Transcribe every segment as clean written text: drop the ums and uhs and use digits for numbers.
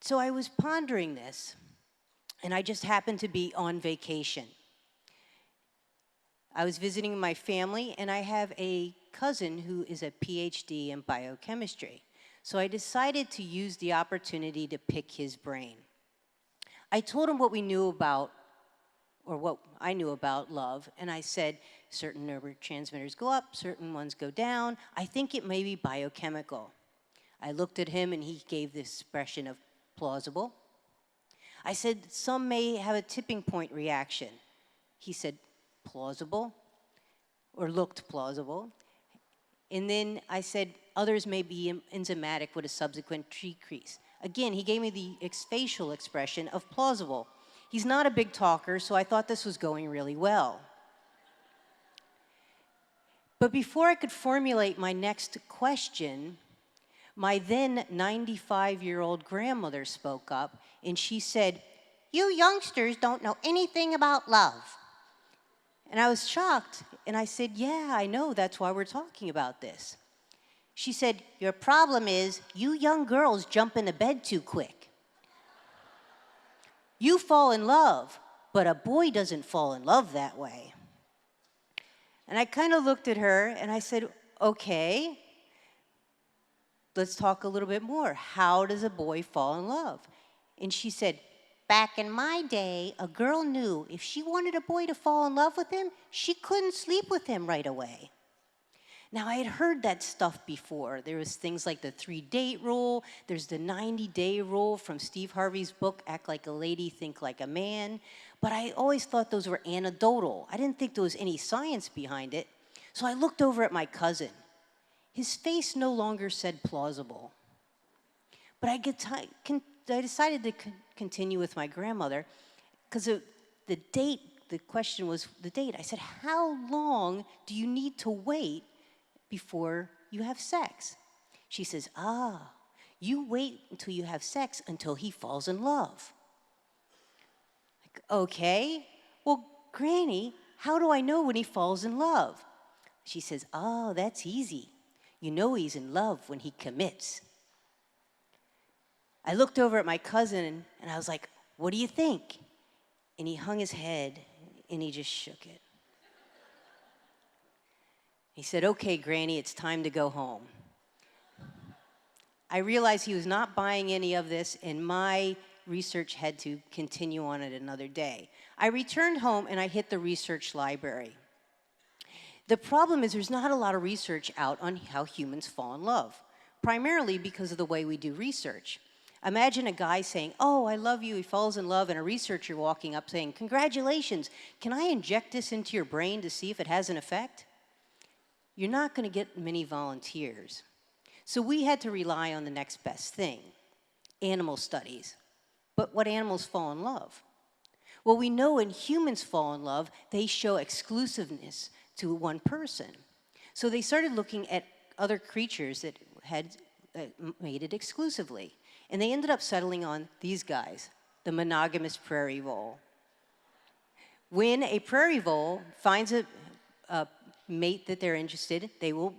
So I was pondering this, and I just happened to be on vacation. I was visiting my family, and I have a cousin who is a PhD in biochemistry. So I decided to use the opportunity to pick his brain. I told him what we knew about, or what I knew about love, and I said certain neurotransmitters go up, certain ones go down. I think it may be biochemical. I looked at him, and he gave this expression of plausible. I said some may have a tipping point reaction. He said plausible, or looked plausible. And then I said others may be enzymatic with a subsequent decrease. Again, he gave me the facial expression of plausible. He's not a big talker, so I thought this was going really well. But before I could formulate my next question, my then 95-year-old grandmother spoke up, and she said, "You youngsters don't know anything about love." And I was shocked, and I said, "Yeah, I know, that's why we're talking about this." She said, "Your problem is you young girls jump into bed too quick. You fall in love, but a boy doesn't fall in love that way." And I kind of looked at her, and I said, "Okay, let's talk a little bit more. How does a boy fall in love?" And she said, "Back in my day, a girl knew if she wanted a boy to fall in love with him, she couldn't sleep with him right away." Now, I had heard that stuff before. There was things like the 3-date rule. There's the 90-day rule from Steve Harvey's book, Act Like a Lady, Think Like a Man. But I always thought those were anecdotal. I didn't think there was any science behind it. So I looked over at my cousin. His face no longer said plausible. But I decided to continue with my grandmother because the question was the date. I said, "How long do you need to wait before you have sex?" She says, "You wait until you have sex until he falls in love." Like, okay, well, Granny, how do I know when he falls in love? She says, "That's easy. You know he's in love when he commits." I looked over at my cousin, and I was like, "What do you think?" And he hung his head, and he just shook it. He said, "Okay, Granny, it's time to go home." I realized he was not buying any of this, and my research had to continue on at another day. I returned home, and I hit the research library. The problem is there's not a lot of research out on how humans fall in love, primarily because of the way we do research. Imagine a guy saying, "Oh, I love you," he falls in love, and a researcher walking up saying, "Congratulations, can I inject this into your brain to see if it has an effect?" You're not going to get many volunteers. So we had to rely on the next best thing, animal studies. But what animals fall in love? Well, we know when humans fall in love, they show exclusiveness to one person. So they started looking at other creatures that had mated exclusively. And they ended up settling on these guys, the monogamous prairie vole. When a prairie vole finds a mate that they're interested in, they will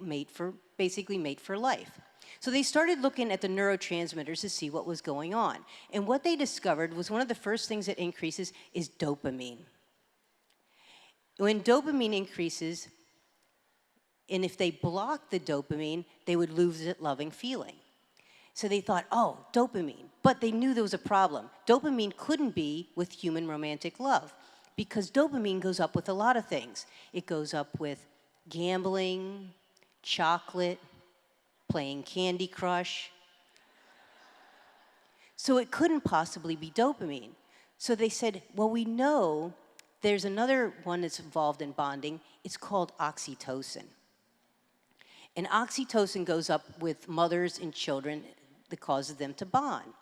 basically mate for life. So they started looking at the neurotransmitters to see what was going on. And what they discovered was one of the first things that increases is dopamine. When dopamine increases, and if they block the dopamine, they would lose that loving feeling. So they thought, dopamine. But they knew there was a problem. Dopamine couldn't be with human romantic love because dopamine goes up with a lot of things. It goes up with gambling, chocolate, playing Candy Crush. So it couldn't possibly be dopamine. So they said, well, we know there's another one that's involved in bonding. It's called oxytocin. And oxytocin goes up with mothers and children that causes them to bond.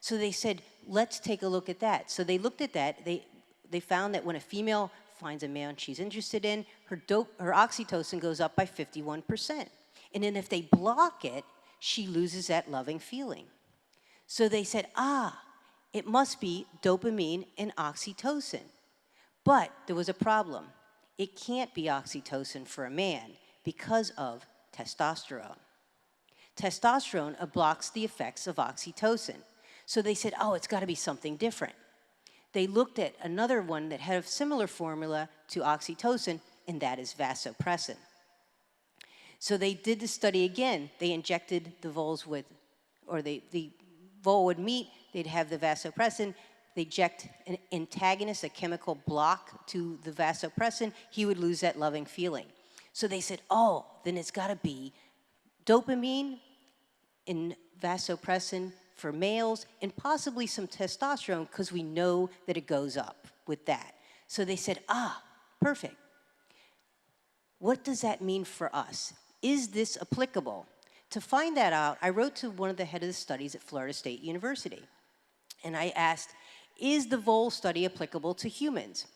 So they said, let's take a look at that. So they looked at that. They found that when a female finds a man she's interested in, her oxytocin goes up by 51%. And then if they block it, she loses that loving feeling. So they said, it must be dopamine and oxytocin. But there was a problem. It can't be oxytocin for a man because of testosterone. Testosterone blocks the effects of oxytocin. So they said, oh, it's got to be something different. They looked at another one that had a similar formula to oxytocin, and that is vasopressin. So they did the study again. They injected the voles with, or the vole would meet, they'd have the vasopressin, they inject an antagonist, a chemical block to the vasopressin, he would lose that loving feeling. So they said, oh, then it's got to be dopamine and vasopressin for males, and possibly some testosterone, because we know that it goes up with that. So they said, perfect. What does that mean for us? Is this applicable? To find that out, I wrote to one of the head of the studies at Florida State University, and I asked, is the vole study applicable to humans?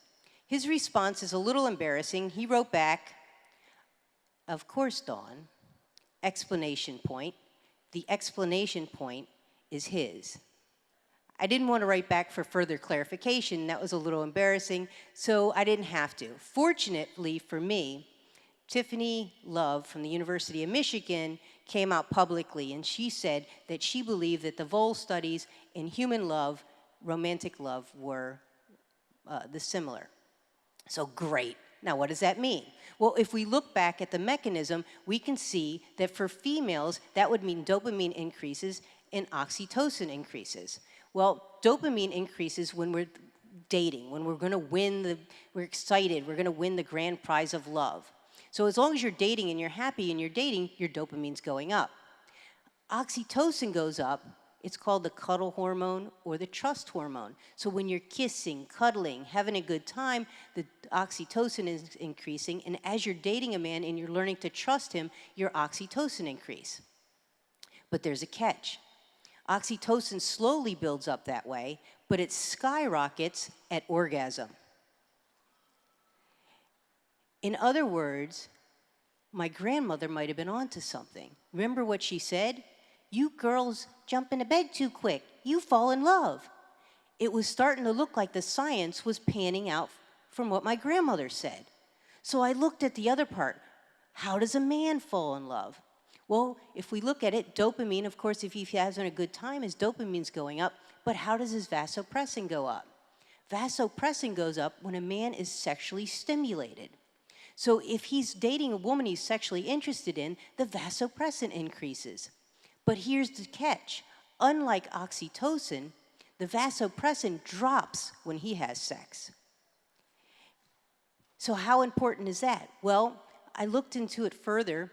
His response is a little embarrassing. He wrote back, of course, Dawn, explanation point. The explanation point is his. I didn't want to write back for further clarification. That was a little embarrassing, so I didn't have to. Fortunately for me, Tiffany Love from the University of Michigan came out publicly, and she said that she believed that the vole studies in human love, romantic love, were the similar. So great. Now, what does that mean? Well, if we look back at the mechanism, we can see that for females, that would mean dopamine increases and oxytocin increases. Well, dopamine increases when we're dating, when we're going to we're excited, we're going to win the grand prize of love. So as long as you're dating and you're happy and you're dating, your dopamine's going up. Oxytocin goes up. It's called the cuddle hormone or the trust hormone. So when you're kissing, cuddling, having a good time, the oxytocin is increasing. And as you're dating a man and you're learning to trust him, your oxytocin increase. But there's a catch. Oxytocin slowly builds up that way, but it skyrockets at orgasm. In other words, my grandmother might have been onto something. Remember what she said? You girls jump into bed too quick. You fall in love. It was starting to look like the science was panning out from what my grandmother said. So I looked at the other part. How does a man fall in love? Well, if we look at it, dopamine, of course, if he has a good time, his dopamine's going up. But how does his vasopressin go up? Vasopressin goes up when a man is sexually stimulated. So if he's dating a woman he's sexually interested in, the vasopressin increases. But here's the catch. Unlike oxytocin, the vasopressin drops when he has sex. So how important is that? Well, I looked into it further.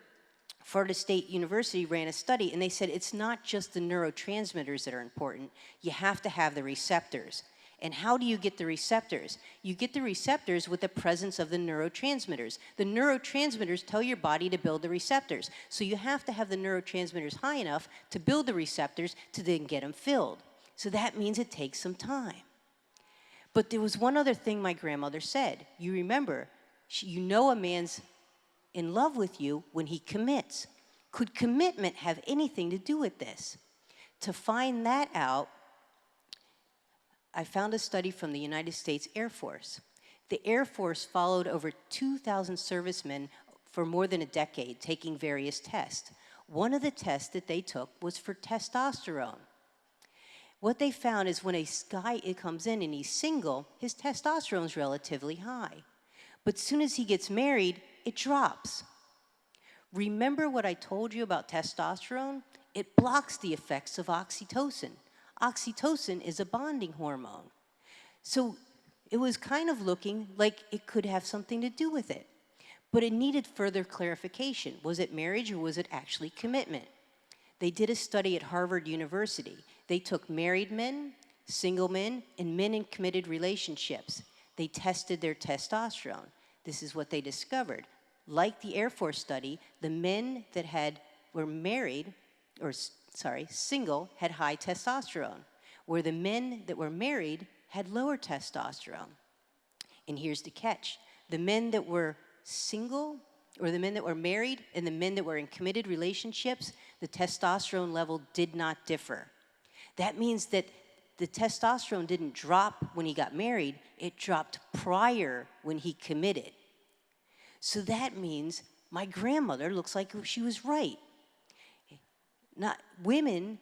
Florida State University ran a study, and they said it's not just the neurotransmitters that are important. You have to have the receptors. And how do you get the receptors? You get the receptors with the presence of the neurotransmitters. The neurotransmitters tell your body to build the receptors. So you have to have the neurotransmitters high enough to build the receptors to then get them filled. So that means it takes some time. But there was one other thing my grandmother said. You remember, you know a man's in love with you when he commits. Could commitment have anything to do with this? To find that out, I found a study from the United States Air Force. The Air Force followed over 2,000 servicemen for more than a decade, taking various tests. One of the tests that they took was for testosterone. What they found is when a guy comes in and he's single, his testosterone is relatively high. But as soon as he gets married, it drops. Remember what I told you about testosterone? It blocks the effects of oxytocin. Oxytocin is a bonding hormone. So it was kind of looking like it could have something to do with it. But it needed further clarification. Was it marriage or was it actually commitment? They did a study at Harvard University. They took married men, single men, and men in committed relationships. They tested their testosterone. This is what they discovered. Like the Air Force study, the men that were married, single, had high testosterone, where the men that were married had lower testosterone. And here's the catch. The men that were single, or the men that were married, and the men that were in committed relationships, the testosterone level did not differ. That means that the testosterone didn't drop when he got married, it dropped prior when he committed. So that means my grandmother looks like she was right. Women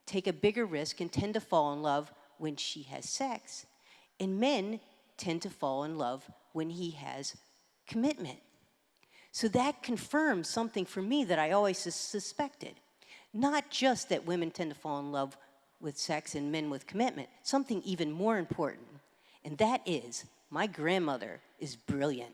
take a bigger risk and tend to fall in love when she has sex, and men tend to fall in love when he has commitment. So that confirms something for me that I always suspected. Not just that women tend to fall in love with sex and men with commitment, something even more important, and that is my grandmother is brilliant.